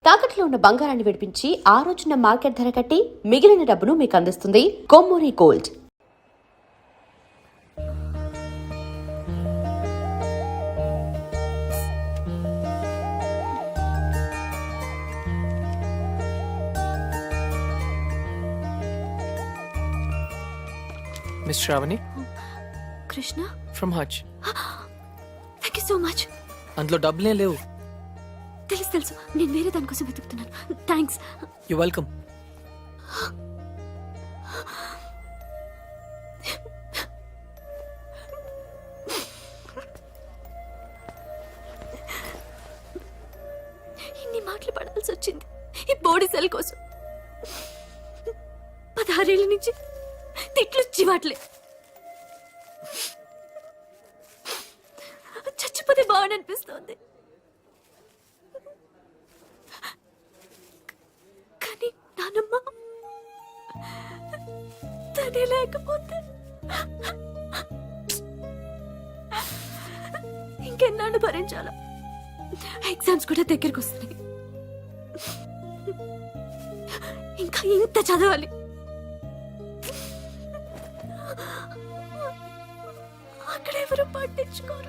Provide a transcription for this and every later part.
తాకట్లో ఉన్న బంగారాన్ని విడిపించి ఆ రోజున మార్కెట్ ధర కట్టి మిగిలిన డబ్బును మీకు అందిస్తుంది Kommuri gold. Miss Shravani Krishna from Hutch. Thank you so much. అందులో డబ్బులే లేవు. తెలుసు నేను వేరే దానికోసం వెతుకుతున్నాను. థ్యాంక్స్. You welcome. ఇన్ని మాటలు పడాల్సి వచ్చింది ఈ బోడీ సెల్ కోసం. 16 ఏళ్ళ నుంచి తిట్లు చివాట్లే. చచ్చిపోతే బాగుందనిపిస్తోంది. కానీ నానమ్మ తనే లేకపోతే ఇంకెన్నాళ్ళు భరించాలా? ఎగ్జామ్స్ కూడా దగ్గరకు వస్తున్నాయి. ఇంకా ఇంత చదవాలి. అక్కడ ఎవరు పట్టించుకోరు.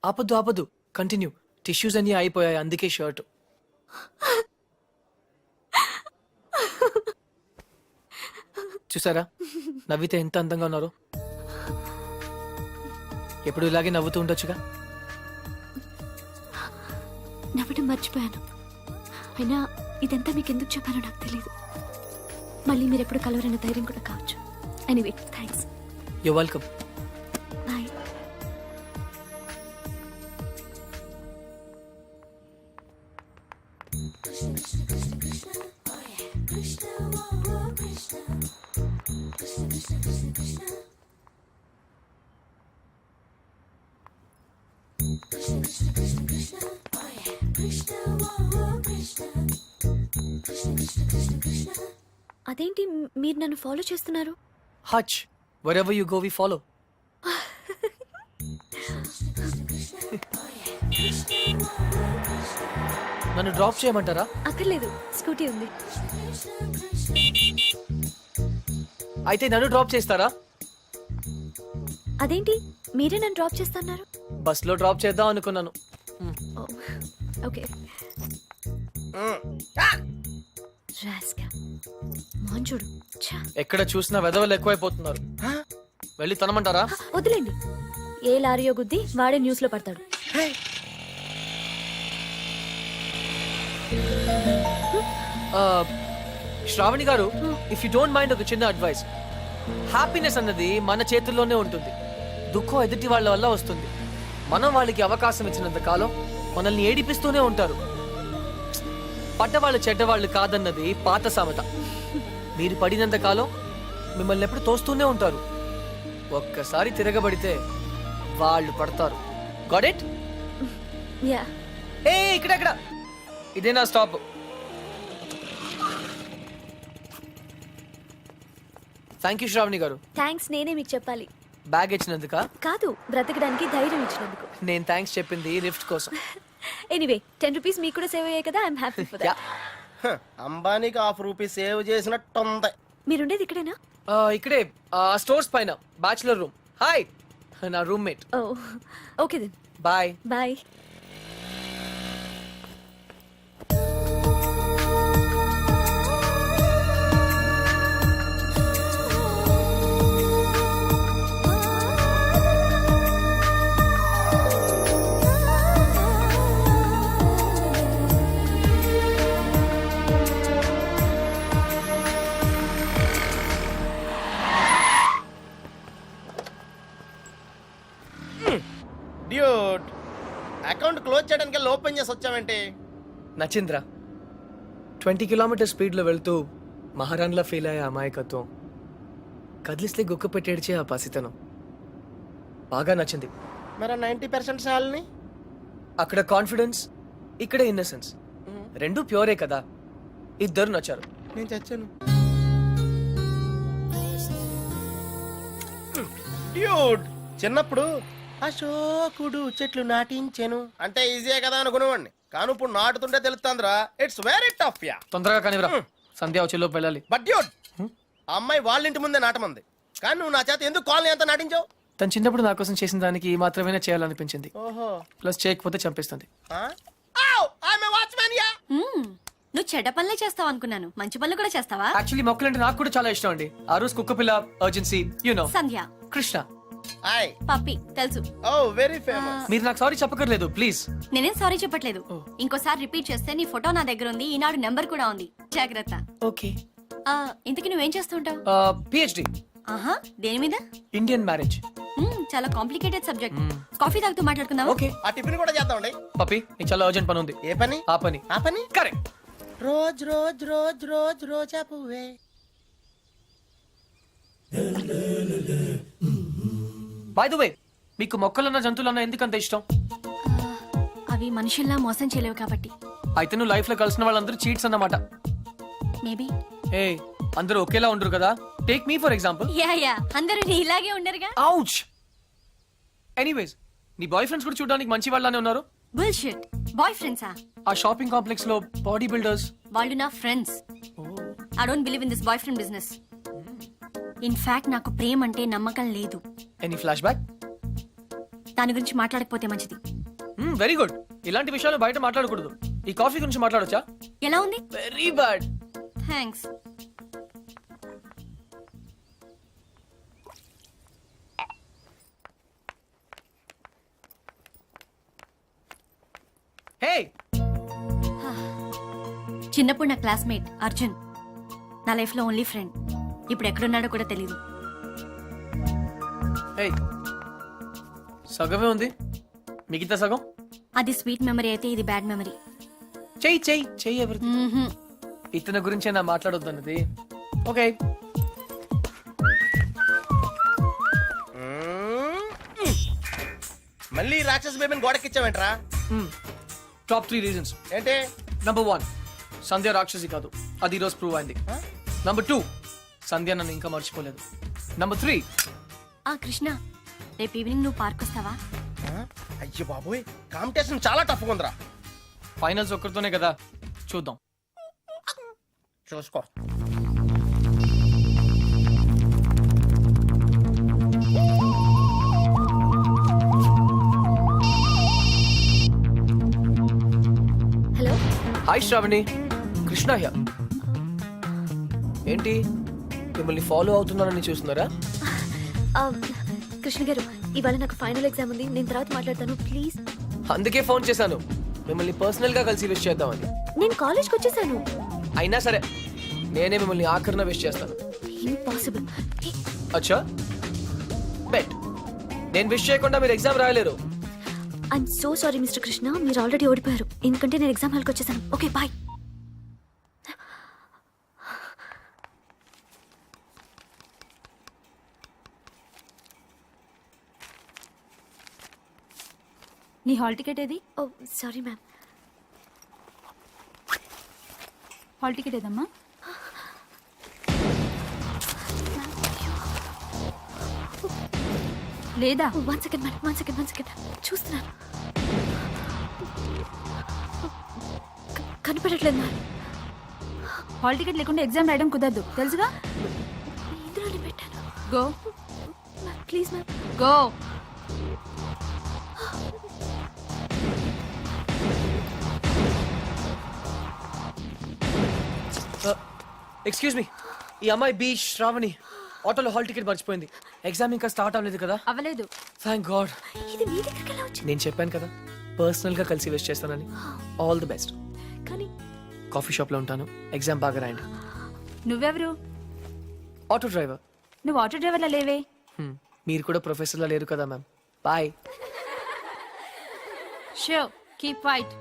ఆపద్దు కంటిన్యూ. టిష్యూస్ అన్ని అయిపోయాయి, అందుకే షర్ట్. చూసారా నవ్వితే ఎంత అందంగా ఉన్నారు. ఎప్పుడు ఇలాగే నవ్వుతూ ఉండొచ్చుగా. నవ్వడం మర్చిపోయాను. అయినా ఇదంతా మీకు ఎందుకు చెప్పానో నాకు తెలియదు. మళ్ళీ మీరు ఎప్పుడు కలవరన్న ధైర్యం కూడా కావచ్చు. Anyway thanks. You welcome. Bye. అదేంటి మీరు నన్ను ఫాలో చేస్తున్నారు? Hutch, wherever you go we follow. నన్ను డ్రాప్ చేయమంటారా? అక్కర్లేదు, స్కూటీ ఉంది. అయితే నన్ను డ్రాప్ చేస్తారా? అదేంటి మీరే నన్ను డ్రాప్ చేస్తున్నారు? బస్ లో డ్రాప్ చేద్దాం అనుకున్నాను. ఓకే. మాంజుడు ఎక్కడ చూసినా వెదవలు ఎక్కువైపోతున్నారు. వెళ్ళి తనమంటారా? వదిలేండి. ఏ లారీయో గుద్ది వాడే న్యూస్ లో పడతాడు. శ్రావణి గారు, ఇఫ్ యూ డోంట్ మైండ్ ఒక చిన్న అడ్వైస్. హ్యాపీనెస్ అన్నది మన చేతుల్లోనే ఉంటుంది. దుఃఖం ఎదుటి వాళ్ళ వల్ల వస్తుంది. మనం వాళ్ళకి అవకాశం ఇచ్చినంత కాలం మనల్ని ఏడిపిస్తూనే ఉంటారు. పడ్డవాళ్ళు చెడ్డవాళ్ళు కాదన్నది పాత సామెత. మీరు పడినంత కాలం మిమ్మల్ని ఎప్పుడు తోస్తూనే ఉంటారు. ఒక్కసారి తిరగబడితే వాళ్ళు పడతారు. Got it? యా. ఏ ఇక్కడ ఇదే నా స్టాప్. థ్యాంక్ యూ శ్రావణి గారు. థ్యాంక్స్ నేనే మీకు చెప్పాలి. బ్యాగ్ ఇచ్చినందుక కాదు, బ్రతకడానికి ధైర్యం ఇచ్చినందుకు. నేను థ్యాంక్స్ చెప్పింది లిఫ్ట్ కోసం. ఎనీవే 10 రూపీస్ మీకు కూడా సేవ్ అయ్యాయి కదా. I'm happy for that. అంబానీకి ₹1 సేవ్ చేసినట్టుంది. మీరుండేది ఇక్కడేనా? ఇక్కడే స్టోర్స్ పైన బ్యాచులర్ రూమ్. హాయ్, నా roommate. Oh okay then. Bye. Bye. Dude, account close చేయడానికి ఓపెన్ చేసి వచ్చావేంటి? నచింద్ర 20 కిలోమీటర్ స్పీడ్లో వెళ్తూ మహారాణ్లా ఫీల్ అయ్యే అమాయకత్వం, కదిలిస్తే గుక్క పెట్టేడ్చే ఆ పసితనం బాగా నచ్చింది. మరి 90% శాలని? అక్కడ కాన్ఫిడెన్స్, ఇక్కడ ఇన్నసెన్స్, రెండు ప్యూరే కదా. ఇద్దరు నచ్చారు. నేను చచ్చాను. డ్యూడ్, చిన్నప్పుడు అశోకుడు చెట్లు నాటించెను అంటే ఈజీయే కదా అనుకునేవాడిని కానీ ఇప్పుడు నాటుతుంటే తెలుస్తుందిరా ఇట్స్ వెరీ టఫ్ యా తొందరగా కానివ్వరా, సంధ్య వచ్చేలోపు వెళ్ళాలి. బట్ డ్యూడ్ ఆ అమ్మాయి వాళ్ళ ఇంటి ముందే నాటమంది కానీ నువ్వు నా చేత ఎందుకు కాలనీ అంతా నాటించావు? తను చిన్నప్పుడు నా కోసం చేసిన దానికి మాత్రమే చేయాలనిపించింది. ఓహో ప్లస్ చేయకపోతే చంపేస్తుంది. వాచ్మెన్ యా నువ్వు చెడ్డ పనులే చేస్తావు అనుకున్నాను, మంచి పనులు కూడా చేస్తావా? యాక్చువల్లీ మొక్కలంటే నాకు కూడా చాలా ఇష్టం అండి. ఆ రోజు కుక్క పిల్ల అర్జెన్సీ నో సంధ్య, కృష్ణ. హాయ్ పప్పి తెలుసు. ఓ వెరీ ఫేమస్. మీరు నాకు సారీ చెప్పకర్లేదు ప్లీజ్. నేనేం సారీ చెప్పట్లేదు. ఇంకోసారి రిపీట్ చేస్తే నీ ఫోటో నా దగ్గర ఉంది, ఈనాడు నెంబర్ కూడా ఉంది, జాగ్రత్త. ఓకే. ఇంతకీ నువ్వేం చేస్తుంటావు? పిహెచ్డి ఆహా, దేని మీద? Indian marriage. చాలా కాంప్లికేటెడ్ సబ్జెక్ట్. కాఫీ తాగుతూ మాట్లాడుకుందాం. ఓకే ఆ టిఫిన్ కూడా చేద్దామండి. పప్పి నీకు చాలా అర్జెంట్ పని ఉంది. ఏ పని? ఆ పని. ఆ పని correct. Rose rose rose rose రోజా పువ్వే. బై ద వే, మీకు మొక్కలన్న జంతువులన్న ఎందుకంత ఇష్టం? అవి మనుషుల్లా మోసం చేయలేవు కాబట్టి. అయితే నువ్వు లైఫ్ లో కలిసిన వాళ్ళందరూ చీట్స్ అన్నమాట. మేబీ. ఏ అందరూ ఒకేలా ఉండరు కదా. Take me for example. Yeah అందరూ నీ ఇలాగే ఉండరుగా. ఔచ్. ఎనీవేస్, నీ బాయ్ ఫ్రెండ్స్ కూడా చూడడానికి మంచి వాళ్ళనే ఉన్నారు. బుల్షిట్. బాయ్ ఫ్రెండ్సా? ఆ షాపింగ్ కాంప్లెక్స్ లో బాడీ బిల్డర్స్. వాళ్ళు నా friends. I don't believe in this boy friend business. In fact నాకు ప్రేమ అంటే నమ్మకం లేదు. Any flash back? దాని గురించి మాట్లాడకపోతే మంచిది. Very good. ఇలాంటి విషయాలు బయట మాట్లాడకూడదు. ఈ కాఫీ గురించి మాట్లాడొచ్చా? ఎలా ఉంది? Very bad. థ్యాంక్స్. హే, చిన్నప్పుడు నా క్లాస్మేట్ అర్జున్, నా లైఫ్ లో ఓన్లీ ఫ్రెండ్. ఇప్పుడు ఎక్కడున్నాడో కూడా తెలియదు. హే, సగమే ఉంది, మిగతా సగం అది స్వీట్ మెమరీ అయితే ఇది బ్యాడ్ మెమరీ. చెయ్యి చెయ్యి చెయ్యి ఎవరిది. ఇతని గురించే నా మాట్లాడొద్దన్నది. ఓకే. మళ్ళీ రాక్షస బేబీని గోడకిచ్చావేంట్రా? Top 3 reasons. ఏంటి? నంబర్ 1, సంధ్య రాక్షసి కాదు, అది ఈరోజు ప్రూవ్ అయింది. నంబర్ 2, సంధ్య నన్ను ఇంకా మర్చిపోలేదు. నంబర్ 3, కృష్ణ, రేపు ఈవినింగ్ నువ్వు పార్క్ వస్తావా? అయ్యో బాబోయ్, కాంపిటీషన్ చాలా టఫ్ ఉందిరా. ఫైనల్స్ ఒక్కరితోనే కదా, చూద్దాం. చూసుకో. Hello. Hi Shravani, Krishna here. ఏంటి మిమ్మల్ని ఫాలో అవుతున్నానని చూస్తున్నారా? కృష్ణ గారు, ఇవాళ నాకు ఫైనల్ ఎగ్జామ్ ఉంది, నేను తర్వాత మాట్లాడతాను ప్లీజ్. అందుకే ఫోన్ చేశాను, మిమ్మల్ని పర్సనల్ గా కలిసి విష్ చేద్దామని. నేను కాలేజ్కి వచ్చేసాను. అయినా సరే నేనే మిమ్మల్ని ఆఖరిన విష్ చేస్తాను. ఇంపాసిబుల్. అచ్చా, బెట్. నేను విష్ చేయకుండా మీరు ఎగ్జామ్ రాయలేరు. I'm so sorry mister Krishna, మీరు ఆల్రెడీ ఓడిపోయారు, ఎందుకంటే నేను ఎగ్జామ్ హాల్కి వచ్చేసాను. Okay bye. నీ హాల్ టికెట్ ఏది? Oh sorry ma'am. Hall ticket ఏదమ్మా? లేదా? One second madam, one second చూస్తున్నాను. కనిపెట్టట్లేదు మ్యామ్. హాల్ టికెట్ లేకుండా ఎగ్జామ్ రాయడం కుదరదు, తెలుసుగా? ఇందులోనే పెట్టాను. Go ma'am please ma'am. Go. Excuse me, ఈ అమ్మాయి బి శ్రావణి ఆటోలో హాల్ టికెట్ మర్చిపోయింది. ఎగ్జామ్ ఇంకా స్టార్ట్ అవ్వలేదు కదా? అవ్వలేదు. Thank God. ఇది మీ దగ్గరికి ఎలా వచ్చింది? నేను చెప్పాను కదా పర్సనల్ గా కలిసి విష్ చేస్తానని. All the best. కానీ కాఫీ షాప్ లో ఉంటాను, ఎగ్జామ్ బాగా రాయండి. నువ్వెవరు? Auto driver. నువ్వు ఆటో డ్రైవర్లా లేవే. మీరు కూడా ప్రొఫెసర్ లా లేరు కదా ma'am. Bye. So keep wait.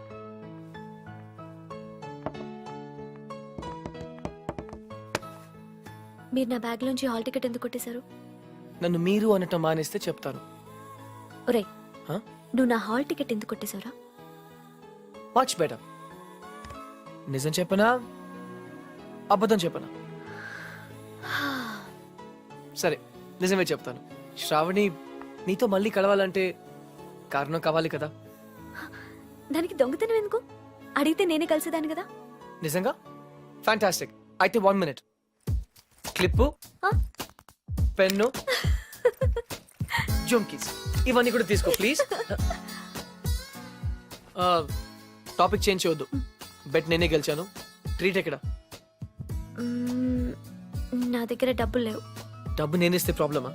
మీరు నా బ్యాగ్ లోంచి హాల్ టికెట్ ఎందుకు కొట్టేశారు? నన్ను మీరు అనటం మానేస్తే చెప్తాను. ఒరే, Huh? నువ్వు నా హాల్ టికెట్ ఎందుకు కొట్టేశారా? Much better. నిజం చెప్పనా అబద్ధం చెప్పనా? సరే నిజమే చెప్తాను. శ్రావణి, నీతో మళ్ళీ కలవాలంటే కారణం కావాలి కదా. దానికి దొంగతనం ఎందుకు? అడిగితే నేనే కలిసేదాన్ని కదా. నిజంగా ఫ్యాంటాస్టిక్. అయితే 1 minute. క్లిప్పు, ఆ? పెన్ను, జుమ్కీస్ ఇవన్నీ కూడా తీసుకో ప్లీజ్. టాపిక్ చేంజ్ చేయొద్దు. బెట్ నేనే గెలిచాను. ట్రీట్ ఎక్కడ? మ్మ్, నా దగ్గర డబ్బులు లేవు. డబ్బు నేనేస్తే ప్రాబ్లమా?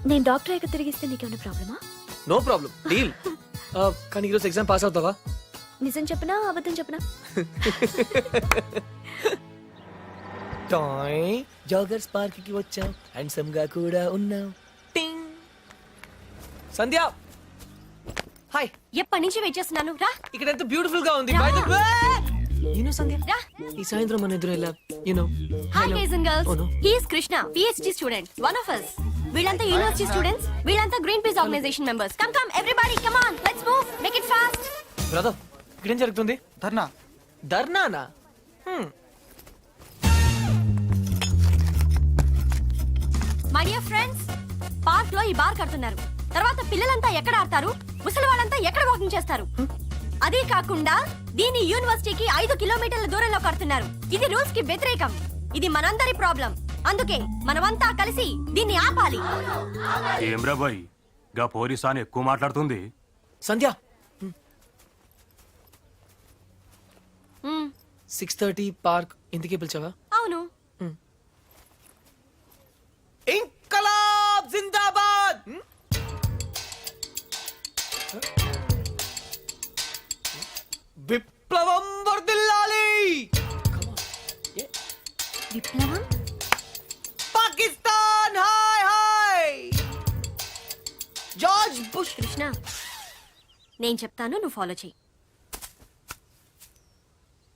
నేను డాక్టర్ అయ్యాక తిరిగిస్తే నీకేమైనా ప్రాబ్లమా? No problem, deal. కానీ ఈరోజు ఎగ్జామ్ పాస్ అవుతావా? నిజం చెప్పనా అబద్ధం చెప్పనా? టాయ్ జాగర్స్ పార్క్ కి వచ్చాం, హ్యాండ్సమ్ గా కూడా ఉన్నాం. టింగ్. సంధ్య హాయ్. ఎప్పటి నుంచి వెయిట్ చేస్తున్నాను రా. ఇక్కడ ఎంత బ్యూటిఫుల్ గా ఉంది. By the way you know Sandhya, రా. ఈ సాయంత్రం మన ఎదురు ఎలా you know. Hi guys and Oh, no. Girls, he is Krishna, PhD student, one of us. వీళ్ళంతా యూనివర్సిటీ స్టూడెంట్స్, వీళ్ళంతా Greenpeace organisation members. Come come everybody, come on, let's move, make it fast. Brother ఇక్కడ ఏం జరుగుతుంది? ధర్నా. ధర్నానా? My dear friends, park లో ఈ bar కడుతున్నారు. తర్వాత పిల్లలంతా ఎక్కడ ఆడతారు, ముసలి వాళ్ళంతా ఎక్కడ వాకింగ్ చేస్తారు? అదే కాకుండా దీని యూనివర్సిటీకి 5 కిలోమీటర్ల దూరంలో కడుతున్నారు. ఇది రూల్స్ కి వ్యతిరేకం. ఇది మనందరి ప్రాబ్లం. అందుకే మనమంతా కలిసి దీన్ని ఆపాలి. ఏమ్రా బాయ్, గా పోలీసాని ఎక్కువ మాట్లాడుతుంది. సంధ్య మ్మ్, 6:30 పార్క్ ఇందుకే పిలిచావా? అవును. ఇంకలాబ్ జిందాబాద్. విప్లవం వర్ధిల్లాలి. విప్లవం. Pakistan hi hi. George bush. Krishna, నేను చెప్తాను, నువ్వు ఫాలో చెయ్యి.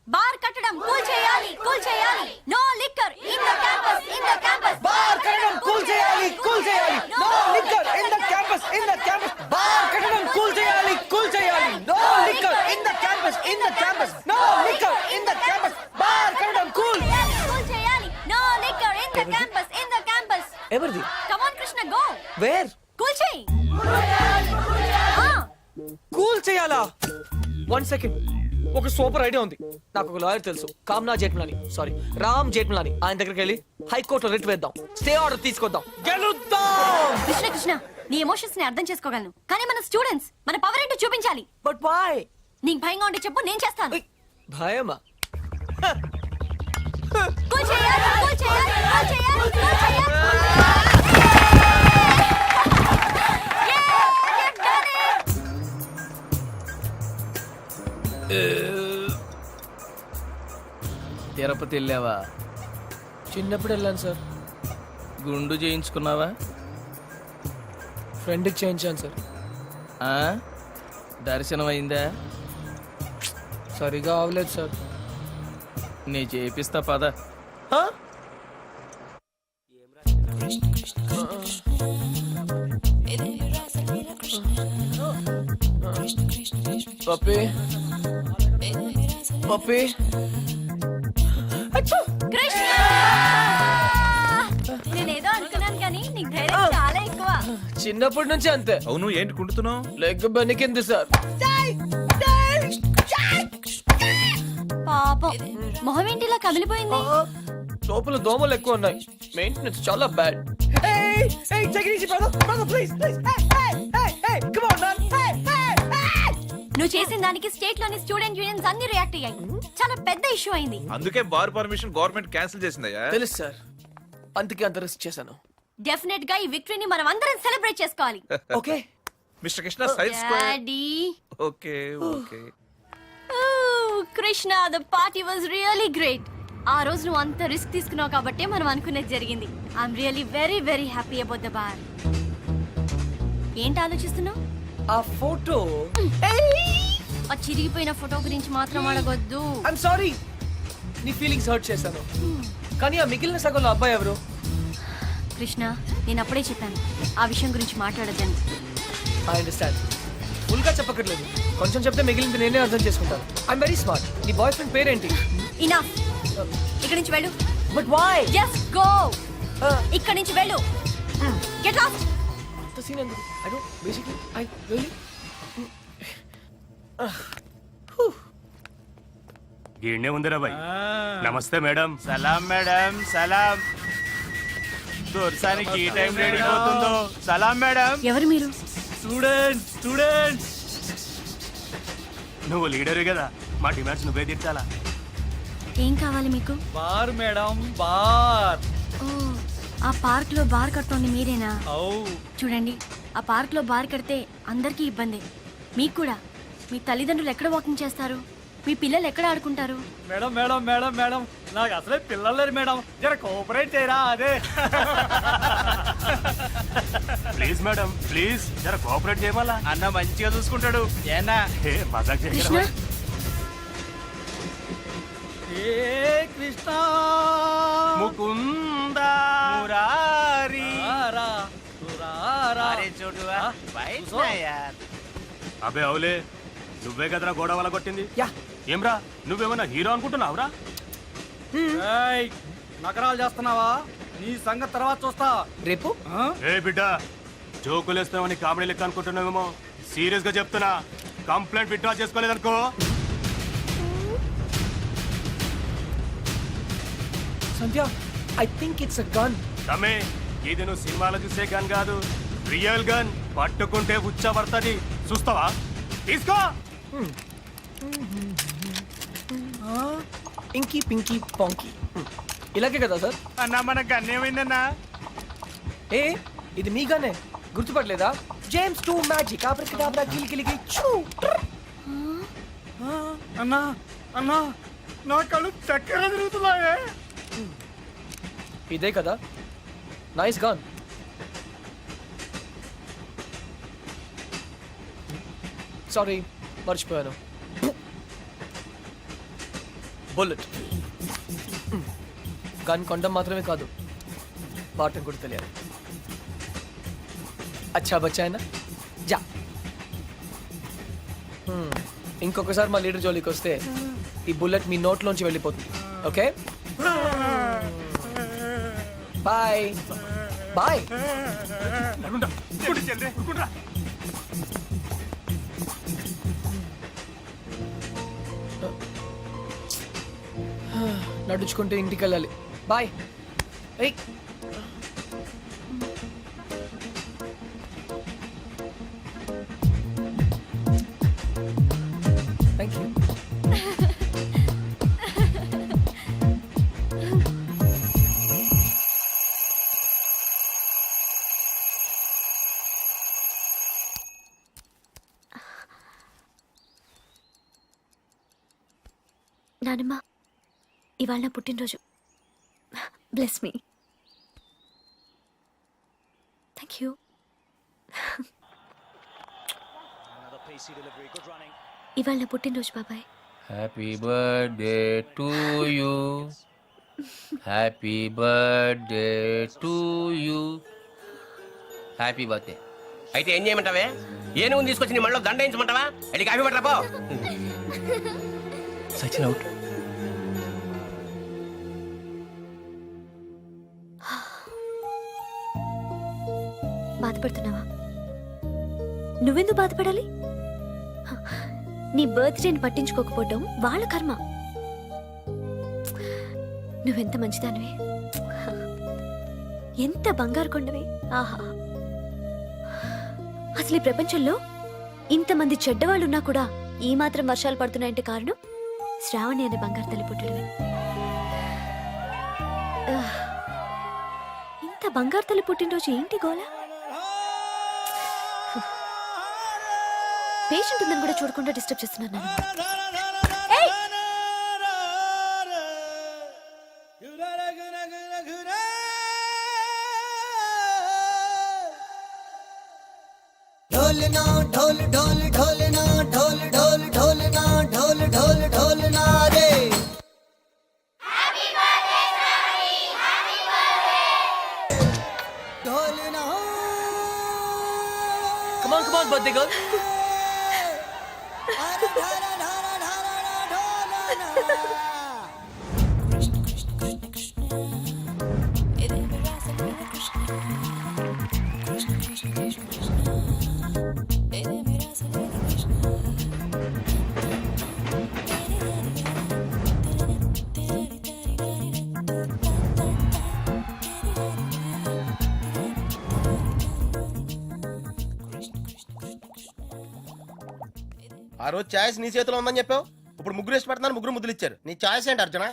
బార్ కట్టడం కూల్ చేయాలి, కూల్ చేయాలి. No liquor in the campus, in the campus. Bar కట్టడం కూల్ చేయాలి, కూల్ చేయాలి. No liquor in the campus, in the campus. Bar కట్టడం కూల్ చేయాలి, కూల్ చేయాలి. No liquor in the campus, in the campus. No liquor in the campus. Bar కట్టడం cool cool చేయాలి. No liquor in the campus, in the campus. ఎవరిది? Come on Krishna, go. Where? Cool చేయి. Cool చేయాలా? 1 second. ఒక super idea ఉంది. నాకు ఒక lawyer తెలుసు, కామ్నా జేట్మలాని, సారీ రామ్ జేట్మలాని. ఆయన దగ్గరికి వెళ్ళి హైకోర్టులో రిట్ వేద్దాం, స్టే ఆర్డర్ తీసుకొద్దాం, గెలుద్దాం. కృష్ణ కృష్ణ, నీ ఎమోషన్స్ ని అర్థం చేసుకోగలను, కానీ మన స్టూడెంట్స్, మన పవర్ ఏంటో చూపించాలి. But why? నీకు భయంగా ఉంటే చెప్పు, నేను చేస్తాను. భయమా? కూల్ చేయాలి, కూల్ చేయాలి, కూల్ చేయాలి, కూల్ చేయాలి. తిరుపతి వెళ్ళావా? చిన్నప్పుడు వెళ్ళాను సార్. గుండు చేయించుకున్నావా? ఫ్రెండ్కి చేయించాను సార్. ఆ? దర్శనం అయిందా? సరిగా అవలేదు సార్. నీ చేపిస్తా పద. పప్పి పప్పి. కృష్ణ, నేనేదో అనుకున్నాను కానీ నీకు ధైర్యం చాలా ఎక్కువ. చిన్నప్పటి నుంచి అంతే. అవును, ఏంటి కుంటున్నావు? Leg బెనికింది sir. పాపం, మొహం ఏంటిలా కమిలిపోయింది? లోపల దోమలు ఎక్కువ ఉన్నాయి, మెయింటెనెన్స్ చాలా బ్యాడ్. నువ్వు చేసిన దానికి స్టేట్ లోని స్టూడెంట్ యూనియన్స్ అన్ని రియాక్ట్ అయ్యాయి. చాలా పెద్ద ఇష్యూ అయింది. అందుకే బార్ పర్మిషన్ గవర్నమెంట్ క్యాన్సిల్ చేసిందయ్యా. తెలుసు సార్, అందుకే అంత రిస్క్ చేశాను. డెఫినెట్ గా ఈ విక్టరీని మనం అందరం సెలబ్రేట్ చేసుకోవాలి. Okay mister Krishna side square. Daddy. Okay okay. Krishna, the party was really great. ఆ రోజు నువ్వు అంత రిస్క్ తీసుకున్నావు కాబట్టి మనం అనుకునేది జరిగింది. I'm really very very happy about the bar. ఏంటి ఆలోచిస్తున్నావు? ఆ ఫోటో. ఆ చిరిగిపోయిన ఫోటో గురించి మాత్రం అడగొద్దు. ఐఎమ్ సారీ, నీ ఫీలింగ్స్ హర్ట్ చేశాను. కానీ ఆ మిగిలిన సగంలో అబ్బాయి ఎవరు? కృష్ణ, నేను అప్పుడే చెప్పాను ఆ విషయం గురించి మాట్లాడొద్దని. I understand. ఫుల్ గా చెప్పక్కర్లేదు, కొంచెం చెప్తే మిగిలింది నేనే అర్థం చేసుకుంటాను. I'm very smart. నీ బాయ్ ఫ్రెండ్ పేరేంటి? ఇనఫ్. ఇక్కడి నుంచి వెళ్ళు. But why? Just go. ఇక్కడి నుంచి వెళ్ళు. Get lost. అంత సీన్ ఎందుకు? I don't basically I really గీడ్నే ఉందిరా బాయ్. నమస్తే మేడం. సలాం మేడం సలాం. దొరసానికి ఈ టైం రెడీ అవుతుందో. సలాం మేడం. ఎవరు మీరు? స్టూడెంట్స్ నువ్వు లీడరు కదా, మా డిమాండ్స్ నువ్వే తీర్చాలా. ఏం కావాలి మీకు? Bar madam bar. ఓ, ఆ పార్క్ లో బార్ కడుతోంది మీరేనా? ఔ చూడండి, ఆ పార్క్ లో బార్ కడితే అందరికీ ఇబ్బంది. మీకు కూడా. మీ తల్లిదండ్రులు ఎక్కడ వాకింగ్ చేస్తారు? మీ పిల్లలు ఎక్కడ ఆడుకుంటారు? మేడం మేడం మేడం మేడం నాకు అసలే పిల్లలు లేరు మేడం. జర కోఆపరేట్ చేయరా. అదే ప్లీజ్ మేడం ప్లీజ్, జర కోఆపరేట్ చేయమలా. అన్న మంచిగా చూసుకుంటాడు. ఏనా ఏ మజాక్ కృష్ణ, చేయరా. ఏ కృష్ణ ముకుందా మురారి అబే అవులే, నువ్వే కదరా గోడ వల్ల కొట్టింది. యా ఏమ్రా, నువ్వేమన్నా హీరో అనుకుంటున్నావురా? నకరాలు చేస్తున్నావా? నీ సంగతి తర్వాత చూస్తా. రేపు ఏ బిడ్డ, జోకులేస్తామని కామెడీ లెక్క అనుకుంటున్నావేమో. సీరియస్ గా చెప్తున్నా, కంప్లైంట్ విత్డ్రా చేసుకోలేదనుకో. Sandhya, I think it's a gun. తమ్మి, ఇది నువ్వు సినిమాలో చూసే గన్ కాదు, రియల్ గన్. పట్టుకుంటే ఉచ్చ పడుతుంది, చూస్తావా? తీసుకో. ఇంకీ పింకీ పాంకీ, ఇలాగే కదా సార్? అన్నా మనకు గన్నేమైందన్నా? ఏ, ఇది మీ గన్నే, గుర్తుపట్టలేదా? జేమ్స్ 2 మ్యాజిక్ ఆబ్రకడాబ్రా గిల్ గిల్ గిల్ చూ. అన్నా అన్నా నా కళ్ళు చక్కెర తిరుగుతున్నాయే. ఇదే కదా నైస్ గన్. సారీ, మర్చిపోయాను. బుల్లెట్. గన్ కొండం మాత్రమే కాదు, వాడటం కూడా తెలియాలి. అచ్చా బచ్చాయనా జా. ఇంకొకసారి మా లీడర్ జోలికి వస్తే ఈ బుల్లెట్ మీ నోట్లోంచి వెళ్ళిపోతుంది. Okay, bye bye. నడుచుకుంటే ఇంటికి వెళ్ళాలి. బాయ్. ఏయ్, థ్యాంక్ యూ. నానమ్మ, ఇవాళ నా పుట్టినరోజు. Bless me. Thank you. ఇవాళ నా పుట్టినరోజు బాబాయ్. Happy birthday to you, happy birthday to you. Happy birthday. అయితే ఏం చేయమంటావే? ఏనుగుని తీసుకొచ్చి నీ మళ్ళీ దండ వేయించమంటావా? వెళ్ళి కాఫీ పట్టరా పో. సచిన్ అవుట్. బాధపడుతున్నావా? నువ్వెందుకు బాధపడాలి? నీ బర్త్డేని పట్టించుకోకపోవడం వాళ్ళ కర్మ. నువ్వెంత మంచిదానివి, ఎంత బంగారు కొండవి. ఆహా, అసలు ఈ ప్రపంచంలో ఇంతమంది చెడ్డవాళ్ళున్నా కూడా ఈ మాత్రం వర్షాలు పడుతున్నాయంటే కారణం శ్రావణి అనే బంగారు తల్లి పుట్టడమే. ఇంత బంగారు తల్లి పుట్టినరోజు ఏంటి గోలా? పేషెంట్ ఉందని కూడా చూడకుండా డిస్టర్బ్ చేస్తున్నాను నేను. ఏయ్! ढोलना ढोल ढोल ढोलना ढोल ढोल ढोलना ढोल ढोल ढोलना रे. ढोलना. Come on, birthday girl. अरे धारा धारा धारा ढोलना. ఆ రోజు ఛాయిస్ నీ చేతిలో ఉందని చెప్పావు, ఇప్పుడు ముగ్గురు ఇష్టపడుతున్నారు, ముగ్గురు ముద్దులు ఇచ్చారు. నీ ఛాయిస్ ఏంటి అర్జున?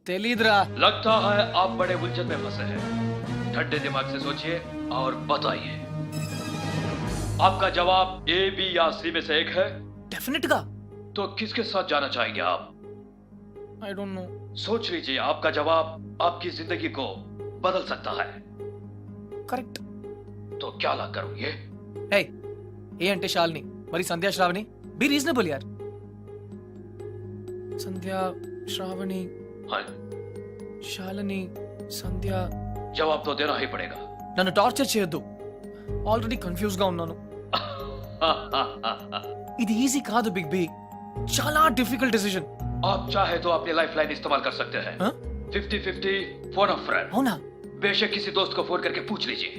తెలీదురా. लगता है आप बड़े उलझन में फंसे हैं। ठंडे दिमाग से सोचिए और बताइए। आपका जवाब ए, बी या सी में से एक है, డెఫినెట్ గా. तो किसके साथ जाना चाहेंगे आप? I don't know. सोच लीजिए, आपका जवाब आपकी जिंदगी को बदल सकता है। కరెక్ట్. तो क्या ला करोगे? హే, ఏ అంటే శాలిని, మరి సంధ్యా శ్రావణి. బి రీజనబుల్ యార్. సంధ్యా శ్రావణి हाँ, శాలిని సంధ్య. जवाब तो देना ही पड़ेगा। నన్ను టార్చర్ చేయొద్దు, ఆల్రెడీ కన్ఫ్యూజ్ గా ఉన్నాను. ఇది ఈజీ కాదు బిగ్ బి, చాలా డిఫికల్ట్ డెసిషన్. आप चाहे तो अपनी लाइफ लाइन इस्तेमाल कर सकते हैं। हाँ? 50-50 फोन अ फ्रेंड। అవునా? बेशक किसी दोस्त को फोन करके पूछ लीजिए।